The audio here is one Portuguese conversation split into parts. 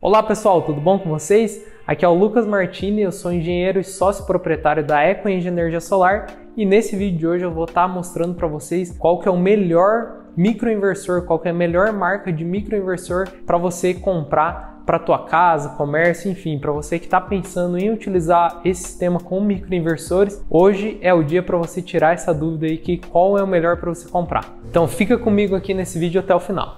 Olá pessoal, tudo bom com vocês? Aqui é o Lucas Martini, eu sou engenheiro e sócio proprietário da EcoEng Energia Solar e nesse vídeo de hoje eu vou estar mostrando para vocês qual que é o melhor microinversor, qual que é a melhor marca de microinversor para você comprar para tua casa, comércio, enfim, para você que está pensando em utilizar esse sistema com microinversores. Hoje é o dia para você tirar essa dúvida aí que qual é o melhor para você comprar. Então fica comigo aqui nesse vídeo até o final.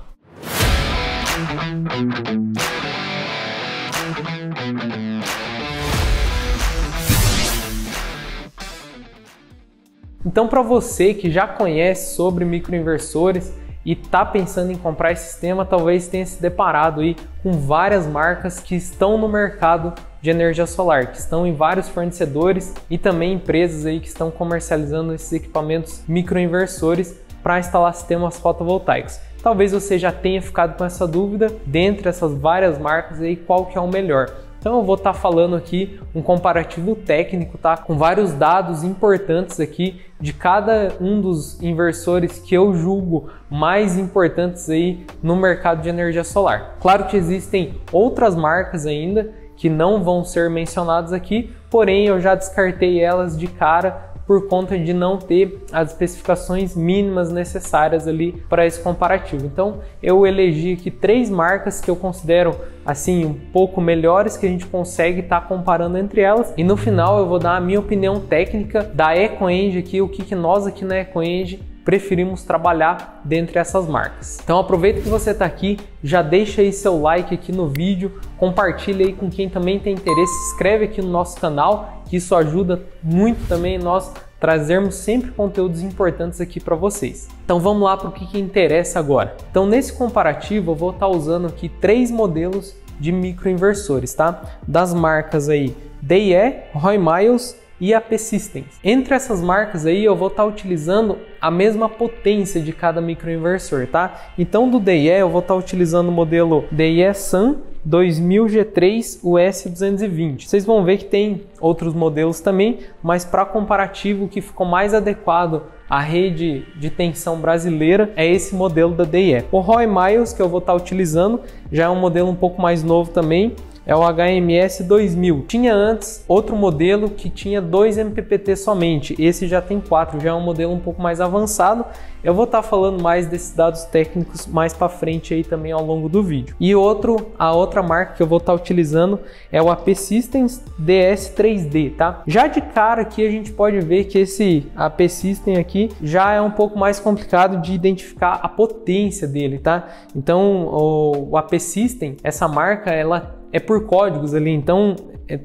Então, para você que já conhece sobre microinversores e está pensando em comprar esse sistema, talvez tenha se deparado aí com várias marcas que estão no mercado de energia solar, que estão em vários fornecedores e também empresas aí que estão comercializando esses equipamentos microinversores para instalar sistemas fotovoltaicos. Talvez você já tenha ficado com essa dúvida, dentre essas várias marcas aí, qual que é o melhor. Então eu vou estar falando aqui um comparativo técnico, tá? Com vários dados importantes aqui de cada um dos inversores que eu julgo mais importantes aí no mercado de energia solar. Claro que existem outras marcas ainda que não vão ser mencionadas aqui, porém eu já descartei elas de cara por conta de não ter as especificações mínimas necessárias ali para esse comparativo. Então eu elegi aqui 3 marcas que eu considero assim um pouco melhores, que a gente consegue estar comparando entre elas, e no final eu vou dar a minha opinião técnica da EcoEng aqui, o que nós aqui na EcoEng preferimos trabalhar dentre essas marcas. Então aproveita que você está aqui, já deixa aí seu like aqui no vídeo, compartilha aí com quem também tem interesse, se inscreve aqui no nosso canal, que isso ajuda muito também nós trazermos sempre conteúdos importantes aqui para vocês. Então vamos lá para o que interessa agora. Então nesse comparativo eu vou estar usando aqui 3 modelos de microinversores, tá? Das marcas aí DE, Roy Miles e AP Systems. Entre essas marcas aí eu vou estar utilizando a mesma potência de cada microinversor, tá? Então do DE eu vou estar utilizando o modelo DE Sun 2000 G3 US220. Vocês vão ver que tem outros modelos também, mas para comparativo o que ficou mais adequado à rede de tensão brasileira é esse modelo da DE. O Roy Miles que eu vou estar utilizando já é um modelo um pouco mais novo também, é o HMS 2000. Tinha antes outro modelo que tinha 2 MPPT somente, esse já tem 4, já é um modelo um pouco mais avançado. Eu vou estar falando mais desses dados técnicos mais para frente aí também ao longo do vídeo. E a outra marca que eu vou estar utilizando é o AP Systems DS3D, tá? Já de cara aqui a gente pode ver que esse AP System aqui já é um pouco mais complicado de identificar a potência dele, tá? Então o AP System, essa marca, ela é por códigos ali, então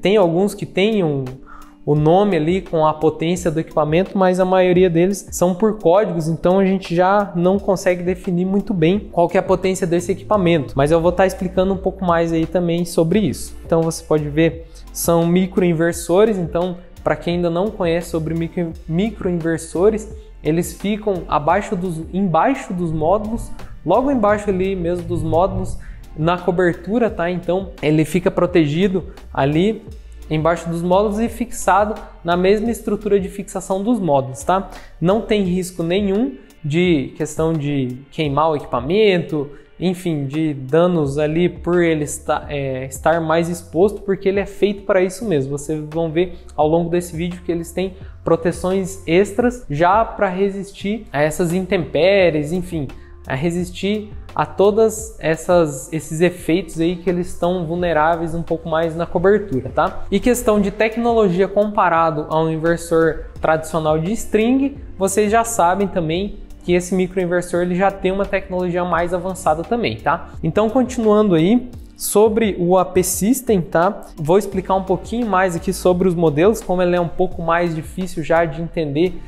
tem alguns que tem o nome ali com a potência do equipamento, mas a maioria deles são por códigos, então a gente já não consegue definir muito bem qual que é a potência desse equipamento, mas eu vou estar explicando um pouco mais aí também sobre isso. Então você pode ver, são microinversores, então para quem ainda não conhece sobre microinversores, eles ficam embaixo dos módulos, logo embaixo ali mesmo dos módulos, na cobertura, tá? Então ele fica protegido ali embaixo dos módulos e fixado na mesma estrutura de fixação dos módulos, tá? Não tem risco nenhum de questão de queimar o equipamento, enfim, de danos ali por ele estar mais exposto, porque ele é feito para isso mesmo. Vocês vão ver ao longo desse vídeo que eles têm proteções extras já para resistir a essas intempéries, enfim, a resistir a todos esses efeitos aí que eles estão vulneráveis um pouco mais na cobertura, tá? E questão de tecnologia comparado a um inversor tradicional de string, vocês já sabem também que esse microinversor ele já tem uma tecnologia mais avançada também, tá? Então continuando aí sobre o AP System, tá? Vou explicar um pouquinho mais aqui sobre os modelos, como ele é um pouco mais difícil já de entender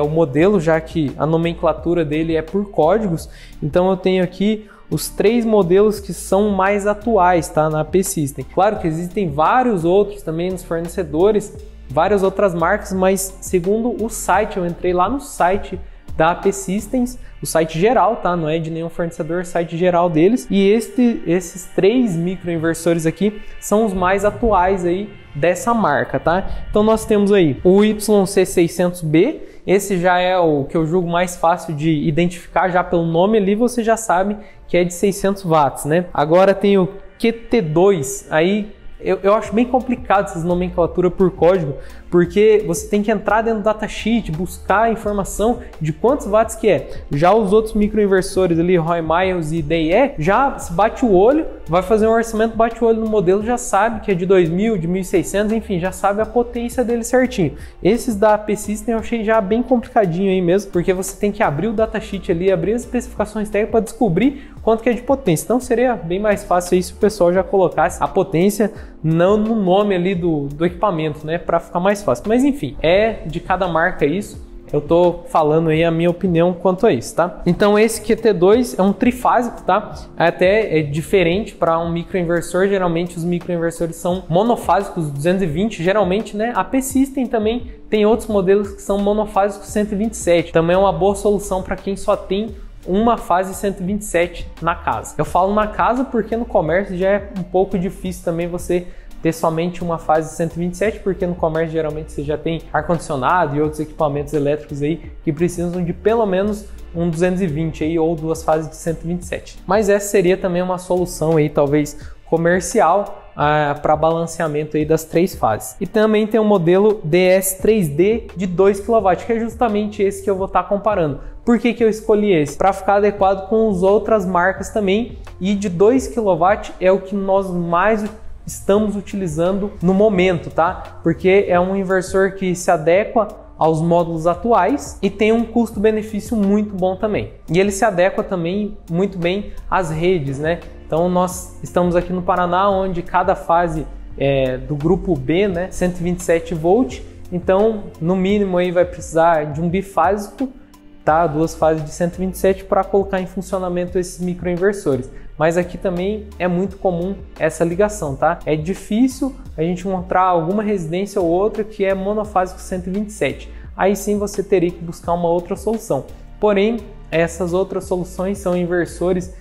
o modelo, já que a nomenclatura dele é por códigos. Então eu tenho aqui os 3 modelos que são mais atuais, tá? Na AP System. Claro que existem vários outros também nos fornecedores, várias outras marcas, mas segundo o site, eu entrei lá no site da AP Systems, o site geral, tá? Não é de nenhum fornecedor, site geral deles. E esses 3 microinversores aqui são os mais atuais aí dessa marca, tá? Então nós temos aí o YC600B, esse já é o que eu julgo mais fácil de identificar, já pelo nome ali você já sabe que é de 600 watts, né? Agora tem o QT2, aí eu acho bem complicado essas nomenclaturas por código, porque você tem que entrar dentro do datasheet, buscar a informação de quantos watts que é. Já os outros microinversores ali, Roy Miles e DE, já se bate o olho, vai fazer um orçamento, bate o olho no modelo, já sabe que é de 2000, de 1600, enfim, já sabe a potência dele certinho. Esses da AP System eu achei já bem complicadinho aí mesmo, porque você tem que abrir o datasheet ali, abrir as especificações técnicas para descobrir quanto que é de potência. Então seria bem mais fácil aí se o pessoal já colocasse a potência não no nome ali do equipamento, né, para ficar mais fácil. Mas enfim, é de cada marca isso. Eu tô falando aí a minha opinião quanto a isso, tá? Então esse QT2 é um trifásico, tá? Até é diferente para um microinversor. Geralmente os microinversores são monofásicos 220, geralmente, né? A AP System também tem outros modelos que são monofásicos 127. Também é uma boa solução para quem só tem uma fase 127 na casa. Eu falo na casa porque no comércio já é um pouco difícil também você ter somente uma fase 127, porque no comércio geralmente você já tem ar-condicionado e outros equipamentos elétricos aí que precisam de pelo menos um 220 aí, ou duas fases de 127. Mas essa seria também uma solução aí, talvez comercial, para balanceamento aí das três fases. E também tem o modelo DS3D de 2 kW, que é justamente esse que eu vou estar comparando. Por que eu escolhi esse? Para ficar adequado com as outras marcas também, e de 2 kW é o que nós mais estamos utilizando no momento, tá? Porque é um inversor que se adequa aos módulos atuais e tem um custo-benefício muito bom também. E ele se adequa também muito bem às redes, né? Então nós estamos aqui no Paraná, onde cada fase do grupo B, né, 127 volt. Então, no mínimo aí vai precisar de um bifásico, tá? Duas fases de 127 para colocar em funcionamento esses microinversores. Mas aqui também é muito comum essa ligação, tá? É difícil a gente encontrar alguma residência ou outra que é monofásico 127. Aí sim você teria que buscar uma outra solução. Porém, essas outras soluções são inversores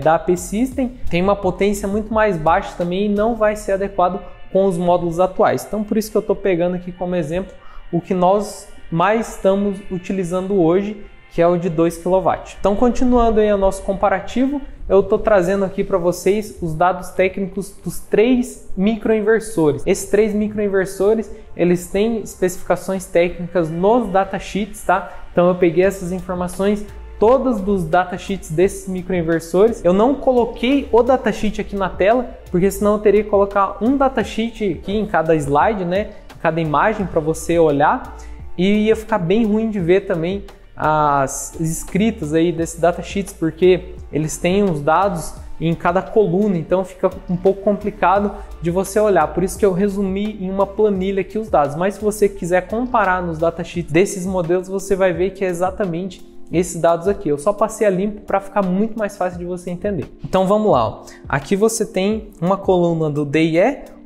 da AP System, tem uma potência muito mais baixa também e não vai ser adequado com os módulos atuais. Então por isso que eu estou pegando aqui como exemplo o que nós mais estamos utilizando hoje, que é o de 2 kW. Então, continuando aí o nosso comparativo, eu estou trazendo aqui para vocês os dados técnicos dos 3 microinversores. Esses 3 microinversores, eles têm especificações técnicas nos datasheets, tá? Então, eu peguei essas informações todas dos datasheets desses microinversores. Eu não coloquei o datasheet aqui na tela, porque senão eu teria que colocar um datasheet aqui em cada slide, né? Em cada imagem para você olhar, e ia ficar bem ruim de ver também as escritas aí desses datasheets, porque eles têm os dados em cada coluna, então fica um pouco complicado de você olhar. Por isso que eu resumi em uma planilha aqui os dados. Mas se você quiser comparar nos datasheets desses modelos, você vai ver que é exatamente esses dados aqui. Eu só passei a limpo para ficar muito mais fácil de você entender. Então vamos lá, ó. Aqui você tem uma coluna do DE,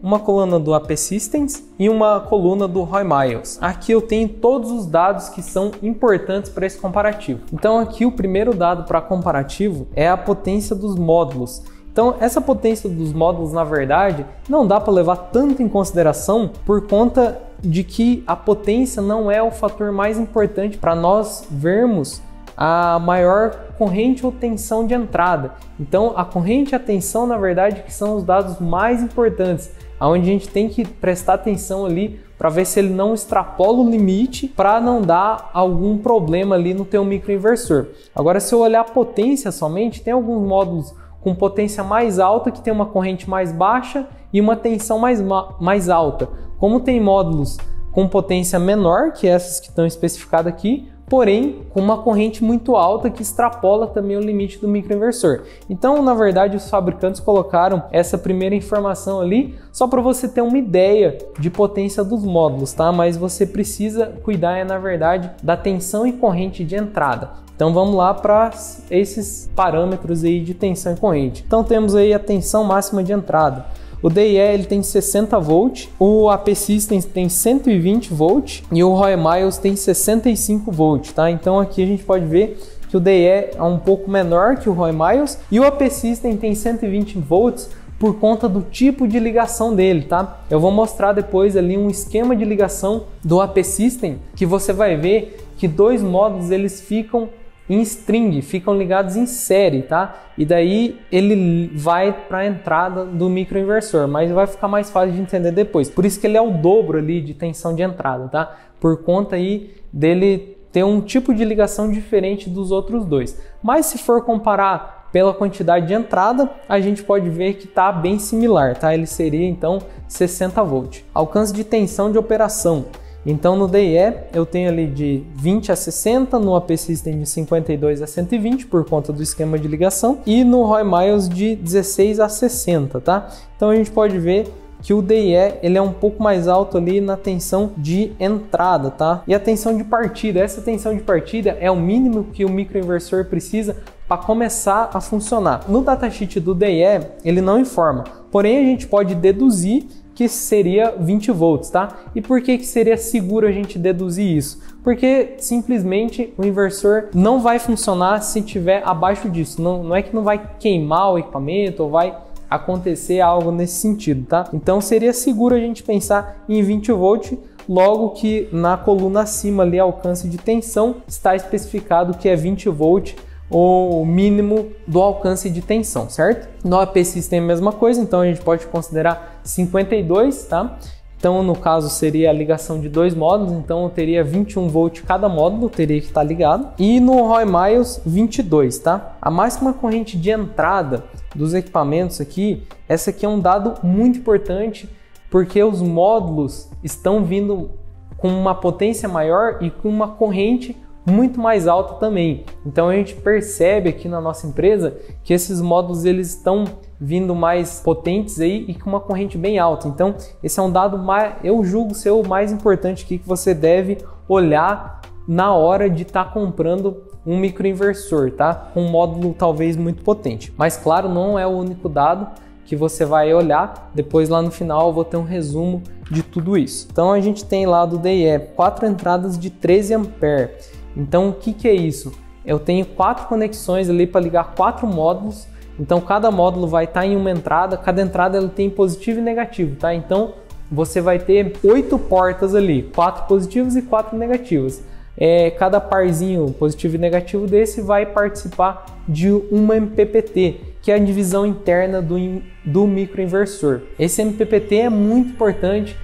uma coluna do AP Systems e uma coluna do Roy Miles. Aqui eu tenho todos os dados que são importantes para esse comparativo. Então aqui o primeiro dado para comparativo é a potência dos módulos. Então essa potência dos módulos, na verdade, não dá para levar tanto em consideração por conta de que a potência não é o fator mais importante para nós vermos a maior corrente ou tensão de entrada. Então a corrente e a tensão, na verdade, que são os dados mais importantes, onde a gente tem que prestar atenção ali para ver se ele não extrapola o limite, para não dar algum problema ali no teu microinversor. Agora, se eu olhar a potência somente, tem alguns módulos com potência mais alta que tem uma corrente mais baixa e uma tensão mais alta. Como tem módulos com potência menor, que essas que estão especificadas aqui, porém com uma corrente muito alta que extrapola também o limite do microinversor. Então, na verdade, os fabricantes colocaram essa primeira informação ali só para você ter uma ideia de potência dos módulos, tá? Mas você precisa cuidar, na verdade, da tensão e corrente de entrada. Então vamos lá para esses parâmetros aí de tensão e corrente. Então temos aí a tensão máxima de entrada. O DE ele tem 60 volt, o AP Systems tem 120 volt e o Roy Miles tem 65 volt, tá? Então aqui a gente pode ver que o DE é um pouco menor que o Roy Miles e o AP System tem 120 volts por conta do tipo de ligação dele, tá? Eu vou mostrar depois ali um esquema de ligação do AP System que você vai ver que dois módulos eles ficam em string, ficam ligados em série, tá? E daí ele vai para a entrada do microinversor, mas vai ficar mais fácil de entender depois. Por isso que ele é o dobro ali de tensão de entrada, tá? Por conta aí dele ter um tipo de ligação diferente dos outros dois. Mas se for comparar pela quantidade de entrada, a gente pode ver que está bem similar, tá? Ele seria então 60 volts. Alcance de tensão de operação. Então no DIE eu tenho ali de 20 a 60, no AP System de 52 a 120 por conta do esquema de ligação e no Roy Miles de 16 a 60, tá? Então a gente pode ver que o DIE ele é um pouco mais alto ali na tensão de entrada, tá? E a tensão de partida, essa tensão de partida é o mínimo que o microinversor precisa para começar a funcionar. No datasheet do DIE ele não informa, porém a gente pode deduzir que seria 20 volts, tá? E por que seria seguro a gente deduzir isso? Porque simplesmente o inversor não vai funcionar se tiver abaixo disso. Não é que não vai queimar o equipamento ou vai acontecer algo nesse sentido, tá? Então seria seguro a gente pensar em 20 volts, logo que na coluna acima ali, alcance de tensão, está especificado que é 20 volts o mínimo do alcance de tensão, certo? No AP System é a mesma coisa, então a gente pode considerar 52, tá? Então no caso seria a ligação de dois módulos, então eu teria 21 volts cada módulo, teria que estar ligado. E no Roy Miles 22, tá? A máxima corrente de entrada dos equipamentos aqui, essa aqui é um dado muito importante, porque os módulos estão vindo com uma potência maior e com uma corrente muito mais alta também. Então a gente percebe aqui na nossa empresa que esses módulos eles estão vindo mais potentes aí e com uma corrente bem alta. Então esse é um dado mais, eu julgo ser o mais importante aqui que você deve olhar na hora de estar comprando um microinversor, tá? Com um módulo talvez muito potente. Mas claro, não é o único dado que você vai olhar. Depois lá no final eu vou ter um resumo de tudo isso. Então a gente tem lá do DIE 4 entradas de 13 A. Então o que é isso? Eu tenho 4 conexões ali para ligar 4 módulos. Então cada módulo vai estar em uma entrada, cada entrada ela tem positivo e negativo, tá? Então você vai ter 8 portas ali, 4 positivas e 4 negativas. Cada parzinho positivo e negativo desse vai participar de uma MPPT, que é a divisão interna do microinversor. Esse MPPT é muito importante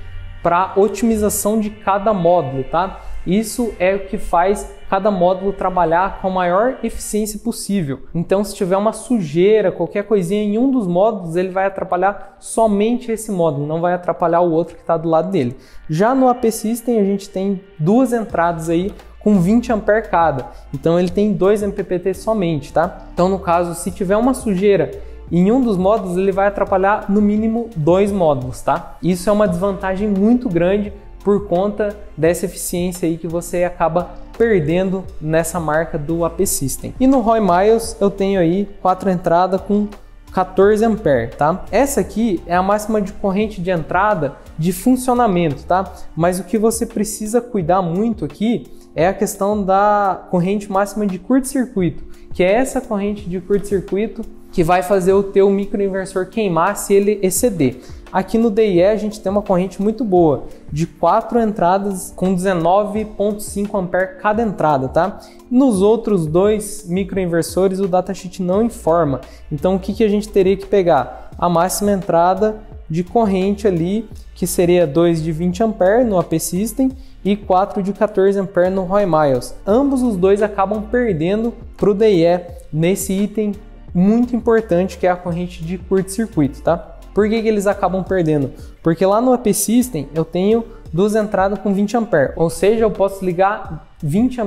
para a otimização de cada módulo, tá? Isso é o que faz cada módulo trabalhar com a maior eficiência possível. Então, se tiver uma sujeira, qualquer coisinha em um dos módulos, ele vai atrapalhar somente esse módulo, não vai atrapalhar o outro que está do lado dele. Já no AP System, a gente tem 2 entradas aí com 20 A cada. Então, ele tem 2 MPPT somente, tá? Então, no caso, se tiver uma sujeira em um dos módulos, ele vai atrapalhar no mínimo 2 módulos, tá? Isso é uma desvantagem muito grande por conta dessa eficiência aí que você acaba perdendo nessa marca do AP System. E no Roy Miles eu tenho aí 4 entradas com 14 A, tá? Essa aqui é a máxima de corrente de entrada de funcionamento, tá? Mas o que você precisa cuidar muito aqui é a questão da corrente máxima de curto-circuito, que é essa corrente de curto-circuito que vai fazer o teu microinversor queimar se ele exceder. Aqui no DIE a gente tem uma corrente muito boa, de 4 entradas com 19,5 A cada entrada, tá? Nos outros 2 microinversores o datasheet não informa. Então o que a gente teria que pegar? A máxima entrada de corrente ali, que seria 2 de 20 A no AP System e 4 de 14 A no Roy Miles. Ambos os dois acabam perdendo para o DIE nesse item muito importante que é a corrente de curto-circuito, tá? Por que eles acabam perdendo? Porque lá no AP System eu tenho 2 entradas com 20 A, ou seja, eu posso ligar 20 A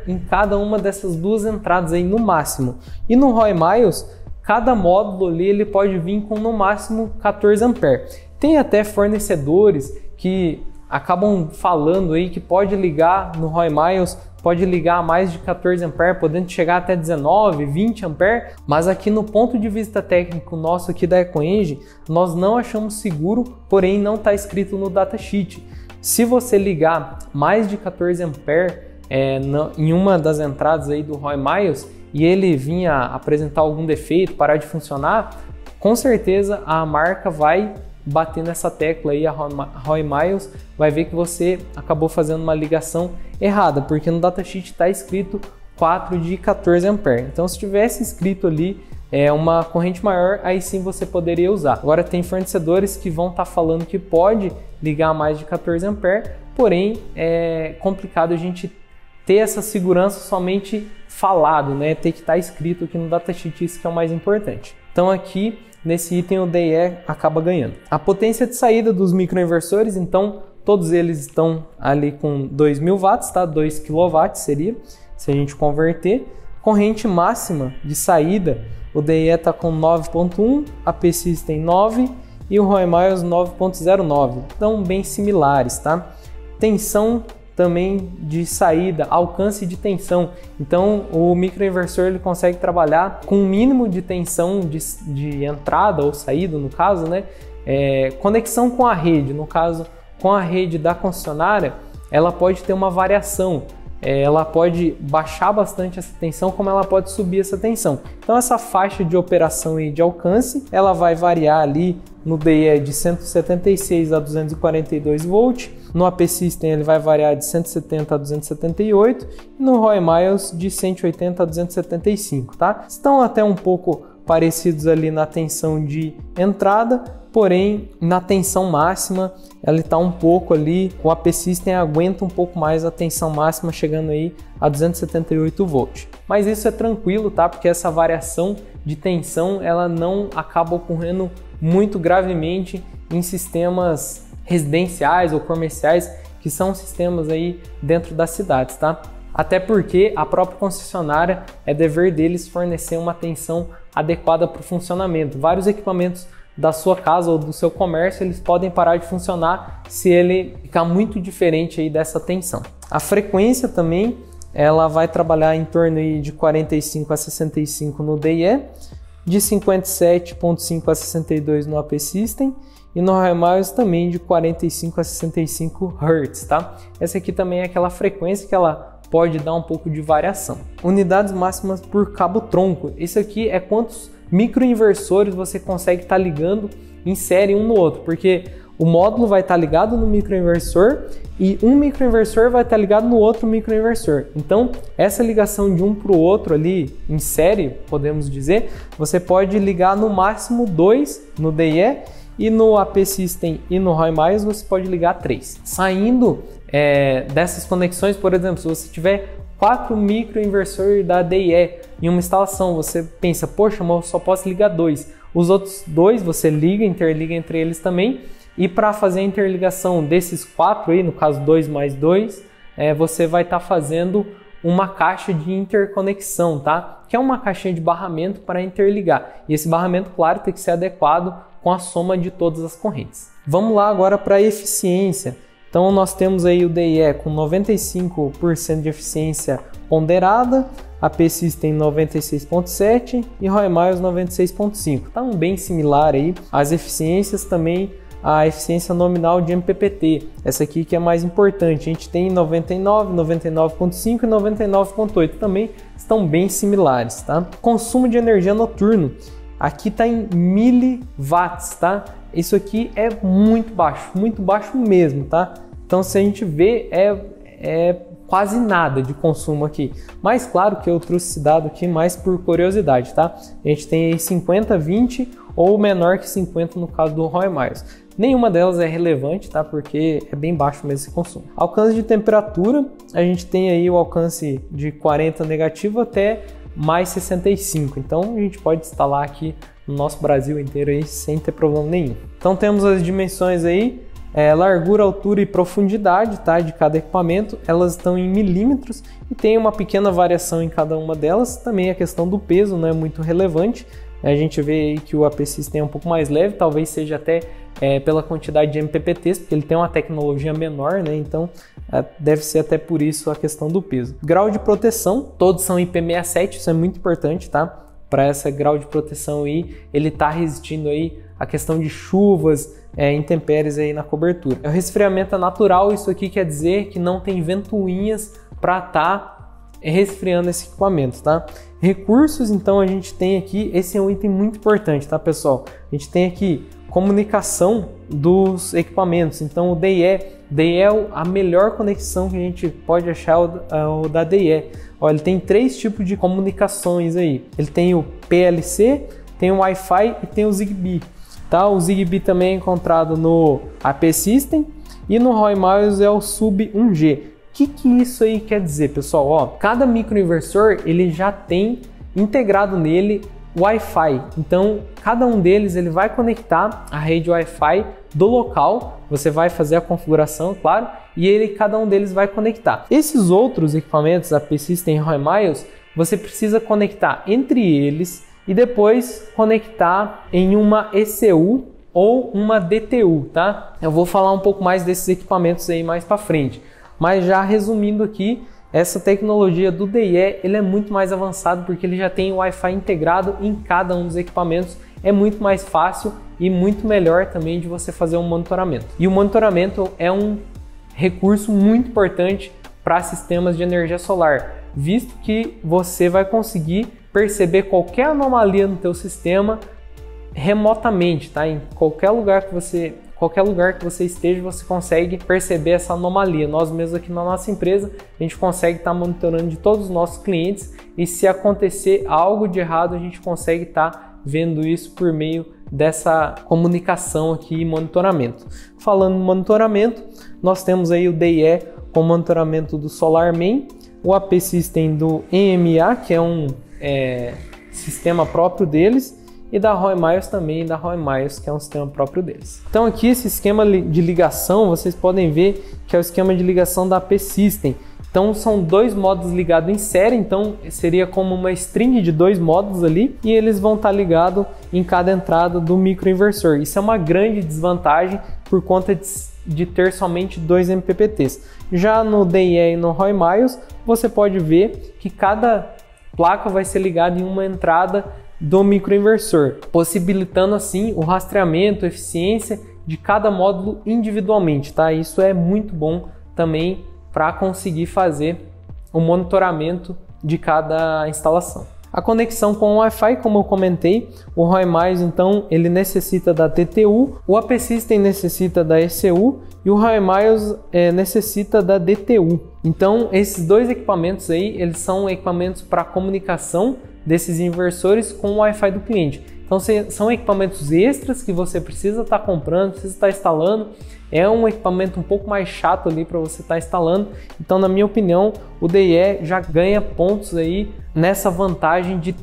em cada uma dessas 2 entradas aí no máximo. E no Roy Miles, cada módulo ali ele pode vir com no máximo 14 A. Tem até fornecedores que acabam falando aí que pode ligar no Roy Miles, pode ligar a mais de 14 A, podendo chegar até 19, 20 A, mas aqui no ponto de vista técnico nosso aqui da EcoEng, nós não achamos seguro, porém não está escrito no datasheet. Se você ligar mais de 14 A em uma das entradas aí do Roy Miles e ele vinha apresentar algum defeito, parar de funcionar, com certeza a marca vai bater nessa tecla aí, a Roy Miles vai ver que você acabou fazendo uma ligação errada, porque no datasheet está escrito 4 de 14 A. Então, se tivesse escrito ali uma corrente maior, aí sim você poderia usar. Agora, tem fornecedores que vão estar falando que pode ligar a mais de 14 A, porém é complicado a gente ter essa segurança somente falado, né? Tem que estar escrito aqui no datasheet, isso que é o mais importante. Então, aqui nesse item o DE acaba ganhando. A potência de saída dos microinversores, então todos eles estão ali com 2.000 watts, tá? 2 kW seria, se a gente converter. Corrente máxima de saída, o DE está com 9.1, a P-System 9 e o Roy Miles 9.09. Então, bem similares, tá? Tensão também de saída, alcance de tensão. Então, o microinversor ele consegue trabalhar com um mínimo de tensão de entrada ou saída, no caso, né? Conexão com a rede, no caso, com a rede da concessionária, ela pode ter uma variação. Ela pode baixar bastante essa tensão, como ela pode subir essa tensão. Então, essa faixa de operação e de alcance, ela vai variar ali no DE de 176 a 242 volts. No AP System ele vai variar de 170 a 278 e no Roy Miles de 180 a 275, tá? Estão até um pouco parecidos ali na tensão de entrada, porém na tensão máxima ela está um pouco ali, o AP System aguenta um pouco mais a tensão máxima, chegando aí a 278 volts. Mas isso é tranquilo, tá? Porque essa variação de tensão ela não acaba ocorrendo muito gravemente em sistemas residenciais ou comerciais, que são sistemas aí dentro das cidades, tá? Até porque a própria concessionária é dever deles fornecer uma tensão adequada para o funcionamento. Vários equipamentos da sua casa ou do seu comércio, eles podem parar de funcionar se ele ficar muito diferente aí dessa tensão. A frequência também, ela vai trabalhar em torno aí de 45 a 65 no DE, de 57.5 a 62 no AP System e no Roy Miles também de 45 a 65 Hz, tá? Essa aqui também é aquela frequência que ela pode dar um pouco de variação. Unidades máximas por cabo tronco. Isso aqui é quantos microinversores você consegue estar ligando em série um no outro, porque o módulo vai estar ligado no microinversor e um microinversor vai estar ligado no outro microinversor. Então, essa ligação de um para o outro ali em série, podemos dizer, você pode ligar no máximo 2 no DE e no AP System e no Roy Miles você pode ligar 3. Saindo dessas conexões, por exemplo, se você tiver 4 microinversores da DE em uma instalação, você pensa, poxa, mas eu só posso ligar 2. Os outros 2 você liga, interliga entre eles também. E para fazer a interligação desses 4 aí, no caso 2 mais 2, você vai estar fazendo uma caixa de interconexão, tá? Que é uma caixinha de barramento para interligar. E esse barramento, claro, tem que ser adequado com a soma de todas as correntes. Vamos lá agora para a eficiência. Então nós temos aí o DE com 95% de eficiência ponderada, AP System 96.7 e Roy Miles 96.5. Tá bem similar aí. As eficiências também, a eficiência nominal de MPPT, essa aqui que é mais importante, a gente tem 99, 99.5 e 99.8, também estão bem similares, tá? Consumo de energia noturno, aqui está em miliwatts, tá? Isso aqui é muito baixo mesmo, tá? Então se a gente vê, é quase nada de consumo aqui, mas claro que eu trouxe esse dado aqui mais por curiosidade, tá? A gente tem aí 50, 20 ou menor que 50 no caso do Roy Miles. Nenhuma delas é relevante, tá? Porque é bem baixo mesmo esse consumo. Alcance de temperatura, a gente tem aí o alcance de 40 negativo até mais 65. Então a gente pode instalar aqui no nosso Brasil inteiro aí sem ter problema nenhum. Então temos as dimensões aí, largura, altura e profundidade, tá? De cada equipamento, elas estão em milímetros e tem uma pequena variação em cada uma delas. Também a questão do peso não é muito relevante. A gente vê aí que o AP System é um pouco mais leve, talvez seja até pela quantidade de MPPTs, porque ele tem uma tecnologia menor, né? Então deve ser até por isso a questão do peso. Grau de proteção, todos são IP67, isso é muito importante, tá? Para esse grau de proteção aí, ele está resistindo aí a questão de chuvas, intempéries aí na cobertura. O resfriamento é natural, isso aqui quer dizer que não tem ventoinhas para estar resfriando esse equipamento, tá? Recursos, então a gente tem aqui, esse é um item muito importante, tá, pessoal? A gente tem aqui comunicação dos equipamentos. Então o DE é a melhor conexão que a gente pode achar, o da DE. Olha, ele tem 3 tipos de comunicações aí. Ele tem o PLC, tem o Wi-Fi e tem o Zigbee. Tá? O Zigbee também é encontrado no AP System e no Roy Miles é o Sub 1G. O que isso aí quer dizer, pessoal? Ó, cada microinversor ele já tem integrado nele Wi-Fi. Então, cada um deles ele vai conectar a rede Wi-Fi do local. Você vai fazer a configuração, claro, e cada um deles vai conectar. Esses outros equipamentos, AP System e Roy Miles, você precisa conectar entre eles e depois conectar em uma ECU ou uma DTU, tá? Eu vou falar um pouco mais desses equipamentos aí mais para frente, mas já resumindo aqui, essa tecnologia do DE ele é muito mais avançado porque ele já tem o Wi-Fi integrado em cada um dos equipamentos. É muito mais fácil e muito melhor também de você fazer um monitoramento. E o monitoramento é um recurso muito importante para sistemas de energia solar, visto que você vai conseguir perceber qualquer anomalia no teu sistema remotamente, tá? Em qualquer lugar que você esteja, você consegue perceber essa anomalia. Nós mesmos aqui na nossa empresa, a gente consegue estar monitorando de todos os nossos clientes e se acontecer algo de errado, a gente consegue estar vendo isso por meio dessa comunicação aqui e monitoramento. Falando em monitoramento, nós temos aí o DE com monitoramento do SolarMain, o AP System do EMA, que é um sistema próprio deles, e da Roy Miles também, da Roy Miles, que é um sistema próprio deles. Então aqui esse esquema de ligação, vocês podem ver que é o esquema de ligação da AP System. Então são 2 módulos ligados em série, então seria como uma string de 2 módulos ali, e eles vão estar ligados em cada entrada do microinversor. Isso é uma grande desvantagem por conta de ter somente 2 MPPTs. Já no DE e no Roy Miles, você pode ver que cada placa vai ser ligada em uma entrada do microinversor, possibilitando assim o rastreamento, a eficiência de cada módulo individualmente, tá? Isso é muito bom também para conseguir fazer o monitoramento de cada instalação. A conexão com o Wi-Fi, como eu comentei, o Roy Miles então ele necessita da DTU, o AP System necessita da ECU e o Roy Miles necessita da DTU. Então esses 2 equipamentos aí, eles são equipamentos para comunicação desses inversores com o Wi-Fi do cliente. Então são equipamentos extras que você precisa estar comprando, precisa estar instalando. É um equipamento um pouco mais chato ali para você estar instalando. Então, na minha opinião, o DE já ganha pontos aí nessa vantagem de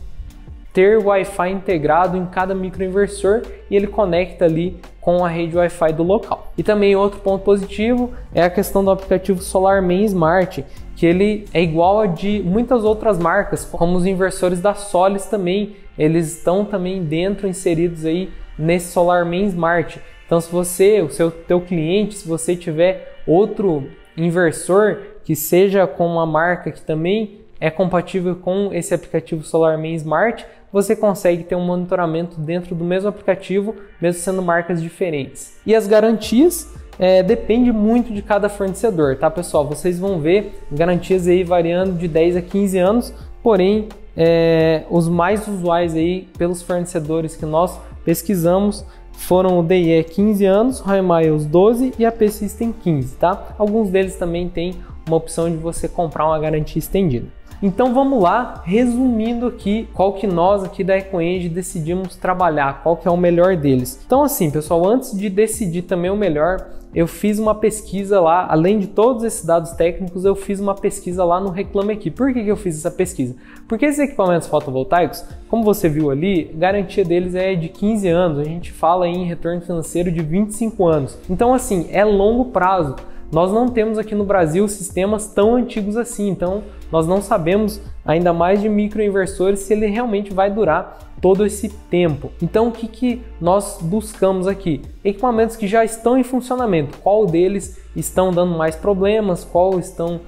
ter Wi-Fi integrado em cada microinversor e ele conecta ali com a rede Wi-Fi do local. E também outro ponto positivo é a questão do aplicativo SolarMain Smart, que ele é igual a de muitas outras marcas, como os inversores da Solis também, eles estão também inseridos aí nesse SolarMain Smart. Então se teu cliente, se você tiver outro inversor que seja com uma marca que também é compatível com esse aplicativo SolarMain Smart, você consegue ter um monitoramento dentro do mesmo aplicativo, mesmo sendo marcas diferentes. E as garantias depende muito de cada fornecedor, tá pessoal? Vocês vão ver garantias aí variando de 10 a 15 anos, porém os mais usuais aí pelos fornecedores que nós pesquisamos foram o DE 15 anos, Roy Miles 12 e a AP System 15, tá? Alguns deles também têm uma opção de você comprar uma garantia estendida. Então vamos lá, resumindo aqui qual que nós aqui da EcoEng decidimos trabalhar, qual que é o melhor deles. Então assim, pessoal, antes de decidir também o melhor, eu fiz uma pesquisa lá, além de todos esses dados técnicos, eu fiz uma pesquisa lá no Reclame Aqui. Por que eu fiz essa pesquisa? Porque esses equipamentos fotovoltaicos, como você viu ali, a garantia deles é de 15 anos, a gente fala em retorno financeiro de 25 anos. Então assim, é longo prazo. Nós não temos aqui no Brasil sistemas tão antigos assim, então nós não sabemos, ainda mais de microinversores, se ele realmente vai durar todo esse tempo. Então o que nós buscamos aqui? Equipamentos que já estão em funcionamento, qual deles estão dando mais problemas, qual estão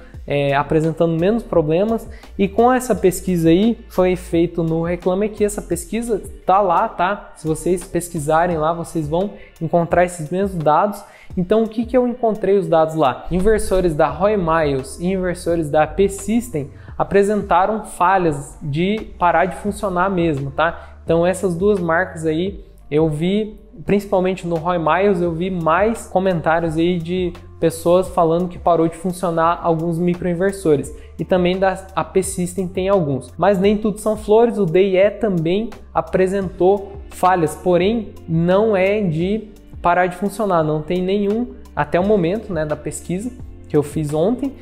apresentando menos problemas, e com essa pesquisa aí, foi feito no Reclame Aqui, essa pesquisa tá lá, tá? Se vocês pesquisarem lá, vocês vão encontrar esses mesmos dados. Então o que eu encontrei os dados lá? Inversores da Roy Miles e inversores da AP System apresentaram falhas de parar de funcionar mesmo, tá? Então essas duas marcas aí eu vi principalmente no Roy Miles, eu vi mais comentários aí de pessoas falando que parou de funcionar alguns microinversores. E também da AP System tem alguns. Mas nem tudo são flores, o DIE também apresentou falhas, porém não é de parar de funcionar, não tem nenhum, até o momento, né, da pesquisa que eu fiz ontem,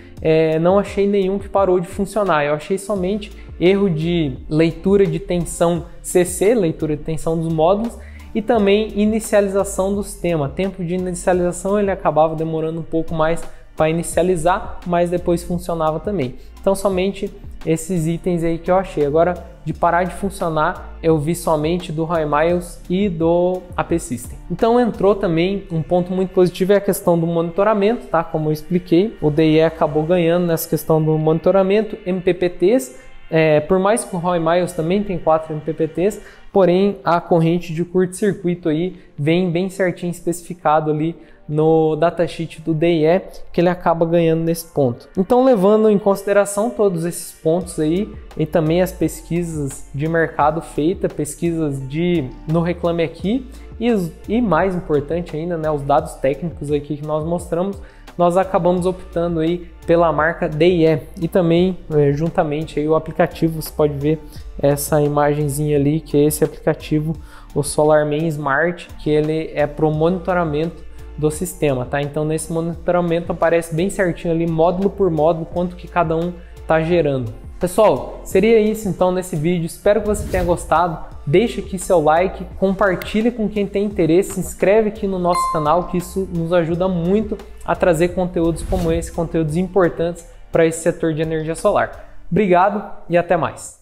não achei nenhum que parou de funcionar. Eu achei somente erro de leitura de tensão CC, leitura de tensão dos módulos, e também inicialização do sistema. Tempo de inicialização ele acabava demorando um pouco mais para inicializar, mas depois funcionava também. Então somente esses itens aí que eu achei. Agora, de parar de funcionar, eu vi somente do Roy Miles e do AP System. Então entrou também um ponto muito positivo, é a questão do monitoramento, tá? Como eu expliquei, o DIE acabou ganhando nessa questão do monitoramento, MPPTs. Por mais que o Roy Miles também tem 4 MPPTs, porém a corrente de curto-circuito aí vem bem certinho especificado ali no datasheet do DIE, que ele acaba ganhando nesse ponto. Então, levando em consideração todos esses pontos aí e também as pesquisas de mercado feitas, pesquisas no Reclame Aqui e mais importante ainda, né, os dados técnicos aqui que nós mostramos, nós acabamos optando aí pela marca DIE e também juntamente aí o aplicativo. Você pode ver essa imagenzinha ali, que é esse aplicativo, o SolarMan Smart, que ele é para o monitoramento do sistema, tá? Então nesse monitoramento aparece bem certinho ali, módulo por módulo, quanto que cada um está gerando. Pessoal, seria isso então nesse vídeo, espero que você tenha gostado, deixa aqui seu like, compartilha com quem tem interesse, se inscreve aqui no nosso canal, que isso nos ajuda muito a trazer conteúdos como esse, conteúdos importantes para esse setor de energia solar. Obrigado e até mais!